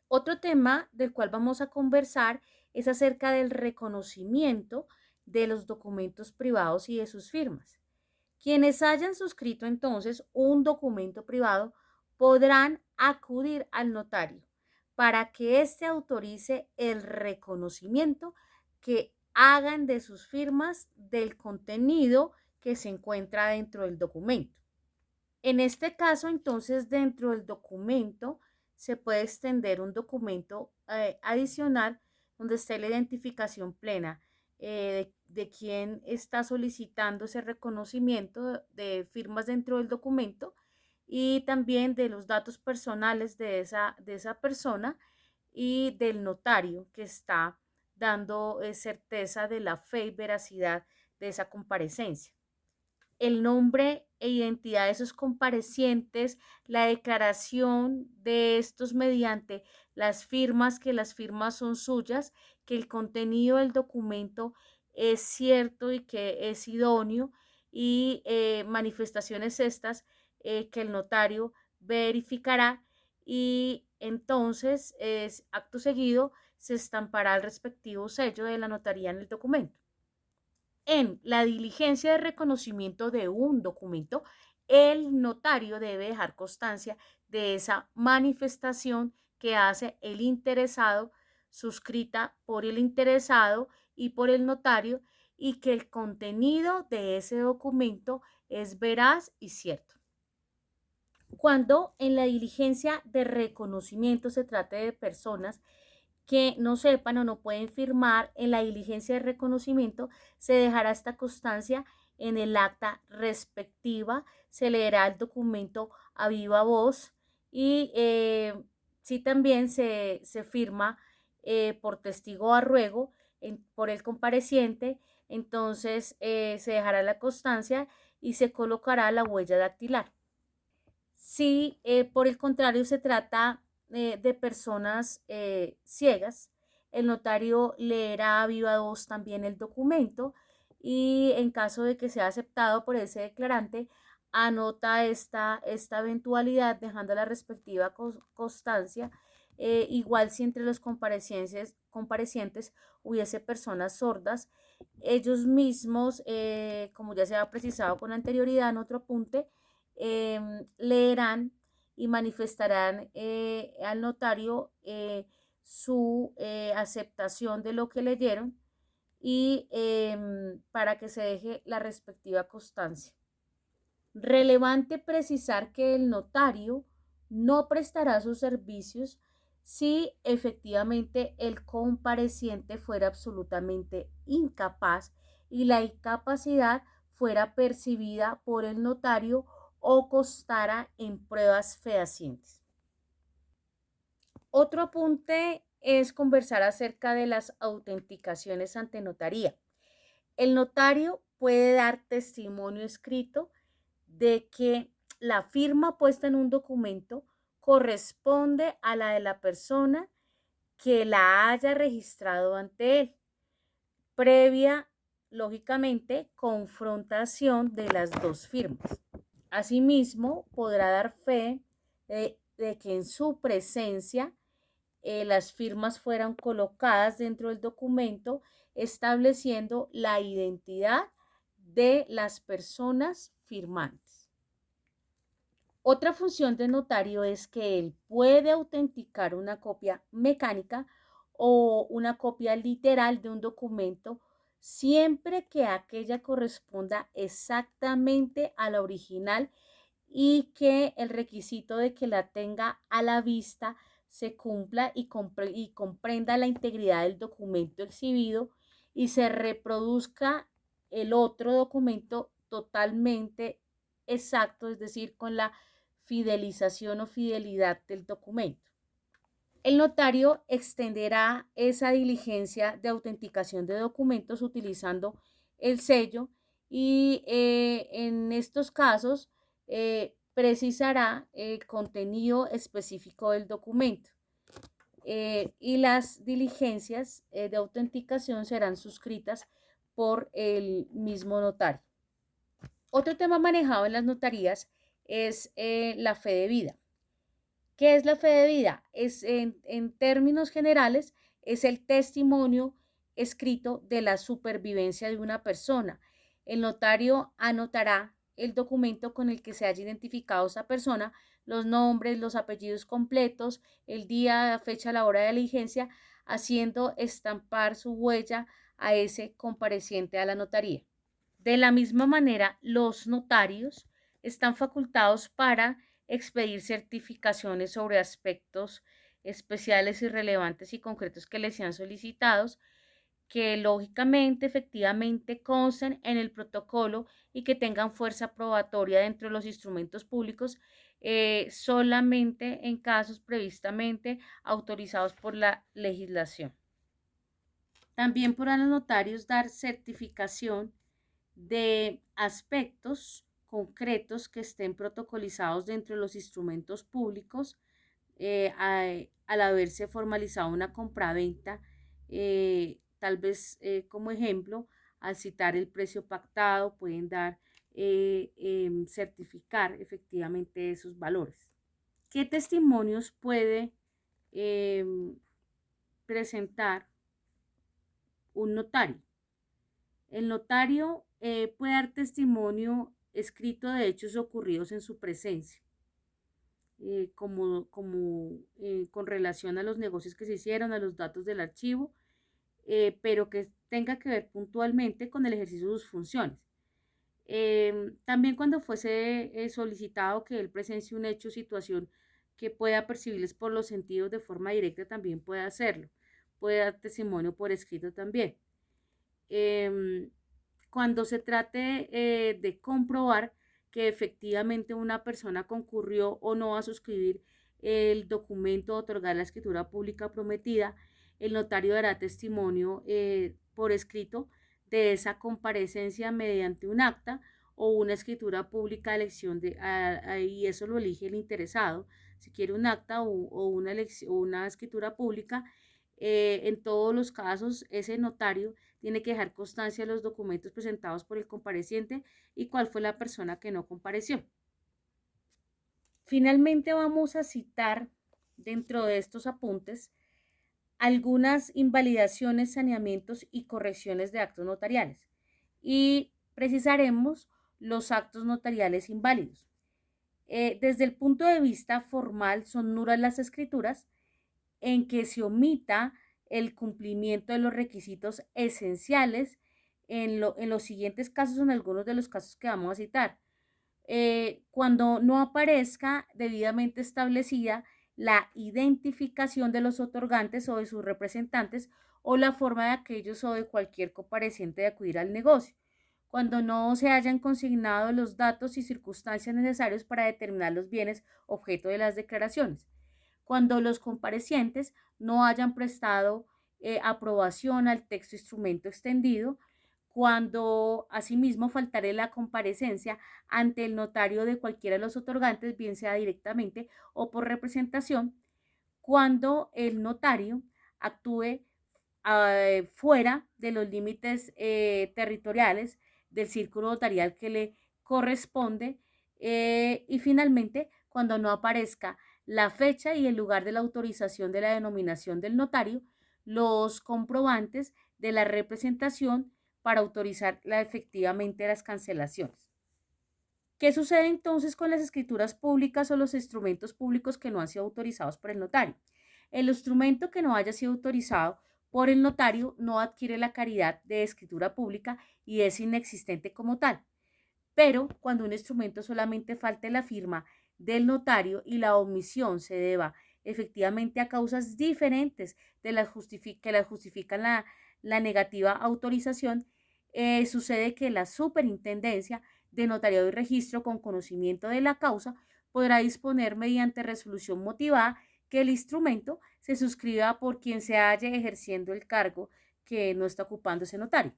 Otro tema del cual vamos a conversar es acerca del reconocimiento de los documentos privados y de sus firmas. Quienes hayan suscrito entonces un documento privado podrán acudir al notario para que éste autorice el reconocimiento que hagan de sus firmas del contenido que se encuentra dentro del documento. En este caso, entonces, dentro del documento se puede extender un documento adicional donde esté la identificación plena de quién está solicitando ese reconocimiento de firmas dentro del documento y también de los datos personales de esa persona y del notario que está dando certeza de la fe y veracidad de esa comparecencia. El nombre e identidad de esos comparecientes, la declaración de estos mediante las firmas, que las firmas son suyas, que el contenido del documento es cierto y que es idóneo, y manifestaciones estas que el notario verificará, y entonces acto seguido se estampará el respectivo sello de la notaría en el documento. En la diligencia de reconocimiento de un documento, el notario debe dejar constancia de esa manifestación que hace el interesado, suscrita por el interesado y por el notario, y que el contenido de ese documento es veraz y cierto. Cuando en la diligencia de reconocimiento se trate de personas que no sepan o no pueden firmar, en la diligencia de reconocimiento se dejará esta constancia en el acta respectiva, se leerá el documento a viva voz y sí también se firma por testigo a ruego por el compareciente. Entonces se dejará la constancia y se colocará la huella dactilar. Si por el contrario se trata de personas ciegas, el notario leerá a viva voz también el documento y en caso de que sea aceptado por ese declarante, anota esta eventualidad dejando la respectiva constancia. Igual si entre los comparecientes hubiese personas sordas, ellos mismos, como ya se ha precisado con anterioridad en otro apunte, leerán y manifestarán al notario su aceptación de lo que leyeron y para que se deje la respectiva constancia. Relevante precisar que el notario no prestará sus servicios si efectivamente el compareciente fuera absolutamente incapaz y la incapacidad fuera percibida por el notario o constara en pruebas fehacientes. Otro apunte es conversar acerca de las autenticaciones ante notaría. El notario puede dar testimonio escrito de que la firma puesta en un documento corresponde a la de la persona que la haya registrado ante él, previa, lógicamente, confrontación de las dos firmas. Asimismo, podrá dar fe de que en su presencia las firmas fueran colocadas dentro del documento, estableciendo la identidad de las personas firmantes. Otra función del notario es que él puede autenticar una copia mecánica o una copia literal de un documento siempre que aquella corresponda exactamente a la original y que el requisito de que la tenga a la vista se cumpla y comprenda la integridad del documento exhibido y se reproduzca el otro documento totalmente exacto, es decir, con la fidelización o fidelidad del documento. El notario extenderá esa diligencia de autenticación de documentos utilizando el sello y en estos casos precisará el contenido específico del documento y las diligencias de autenticación serán suscritas por el mismo notario. Otro tema manejado en las notarías es la fe de vida. ¿Qué es la fe de vida? Es, en términos generales, es el testimonio escrito de la supervivencia de una persona. El notario anotará el documento con el que se haya identificado esa persona, los nombres, los apellidos completos, el día, la fecha, la hora de diligencia, haciendo estampar su huella a ese compareciente a la notaría. De la misma manera, los notarios están facultados para expedir certificaciones sobre aspectos especiales y relevantes y concretos que les sean solicitados, que lógicamente, efectivamente consten en el protocolo y que tengan fuerza probatoria dentro de los instrumentos públicos, solamente en casos previstamente autorizados por la legislación. También podrán los notarios dar certificación de aspectos concretos que estén protocolizados dentro de los instrumentos públicos, al haberse formalizado una compraventa, tal vez como ejemplo, al citar el precio pactado, pueden dar, certificar efectivamente esos valores. ¿Qué testimonios puede presentar un notario? El notario puede dar testimonio escrito de hechos ocurridos en su presencia, con relación a los negocios que se hicieron, a los datos del archivo, pero que tenga que ver puntualmente con el ejercicio de sus funciones. También cuando fuese solicitado que él presencie un hecho o situación que pueda percibirles por los sentidos de forma directa, también puede hacerlo. Puede dar testimonio por escrito también. Em, Cuando se trate de comprobar que efectivamente una persona concurrió o no a suscribir el documento o otorgar la escritura pública prometida, el notario dará testimonio por escrito de esa comparecencia mediante un acta o una escritura pública de elección y eso lo elige el interesado, si quiere un acta o una escritura pública. En todos los casos, ese notario tiene que dejar constancia de los documentos presentados por el compareciente y cuál fue la persona que no compareció. Finalmente vamos a citar dentro de estos apuntes algunas invalidaciones, saneamientos y correcciones de actos notariales y precisaremos los actos notariales inválidos. Desde el punto de vista formal, son nulas las escrituras en que se omita el cumplimiento de los requisitos esenciales en los siguientes casos, en algunos de los casos que vamos a citar. Cuando no aparezca debidamente establecida la identificación de los otorgantes o de sus representantes o la forma de aquellos o de cualquier compareciente de acudir al negocio. Cuando no se hayan consignado los datos y circunstancias necesarios para determinar los bienes objeto de las declaraciones. Cuando los comparecientes no hayan prestado aprobación al texto instrumento extendido, cuando asimismo faltare la comparecencia ante el notario de cualquiera de los otorgantes, bien sea directamente o por representación, cuando el notario actúe fuera de los límites territoriales del círculo notarial que le corresponde, y finalmente cuando no aparezca la fecha y el lugar de la autorización de la denominación del notario, los comprobantes de la representación para autorizar efectivamente las cancelaciones. ¿Qué sucede entonces con las escrituras públicas o los instrumentos públicos que no han sido autorizados por el notario? El instrumento que no haya sido autorizado por el notario no adquiere la calidad de escritura pública y es inexistente como tal. Pero cuando un instrumento solamente falte la firma del notario y la omisión se deba efectivamente a causas diferentes de que las justifican la negativa autorización, sucede que la superintendencia de notariado y registro, con conocimiento de la causa, podrá disponer mediante resolución motivada que el instrumento se suscriba por quien se halle ejerciendo el cargo que no está ocupando ese notario.